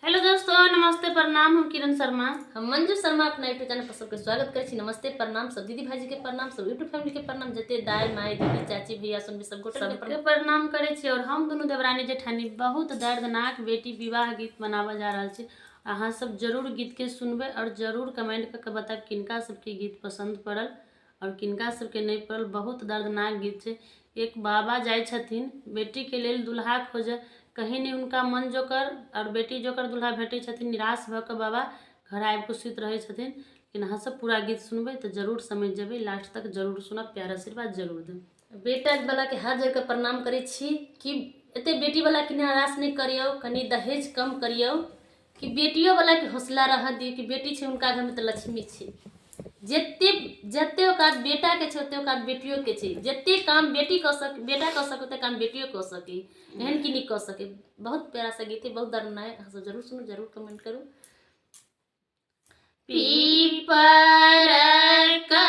Hello दोस्तों, नमस्ते प्रणाम। हम किरण शर्मा, हम मंजू शर्मा अपना यूट्यूब चैनल पर सबके स्वागत करे छी। नमस्ते प्रणाम सब दीदी भाजी के प्रणाम, सब यूट्यूब फैमिली के प्रणाम, जते दाई माई दीदी चाची भैया सब गोटे के सबके प्रणाम करे छी। और हम दोनों देवरानी जेठानी बहुत दर्दनाक बेटी विवाह गीत मनावा जा रहा है। अहाँ सब जरूर गीत के सुनबे और जरूर कमेंट करके बताब किनका सबके गीत पसंद पड़ल और किनका सबके नहीं पड़ल। बहुत दर्दनाक गीत है। एक बाबा जाय छथिन बेटी के लेल दुल्हा खोजे, कहीं नहीं उनका मन जोकर और बेटी जोकर दुल्हा भेटे छथिन। निराश भ के बाबा घर आबि के सुत रहे छथिन। लेकिन अहाँ सब पूरा गीत सुनबे तो जरूर समझ जेबे, लास्ट तक जरूर सुनब, प्यार आशीर्वाद जरूर देब। बेटा वाला के हर जगह प्रणाम करे छी कि एते बेटी वाला के निराश नहीं करियो, कनी दहेज कम करियो, कि बेटियों वाला के हौसला रह दियो कि बेटी छे उनका घर में तो लक्ष्मी छे। जते जते औकात बेटा के छे ओते औकात बेटियों के छे। जते काम बेटी कर सके बेटा कर सके ओते काम बेटियों कर सके, एहन की नहीं कर सके। बहुत प्यारा सा गीत है, बहुत दर्दनाक है। जरूर सुनो, जरूर कमेंट करो। पीपर का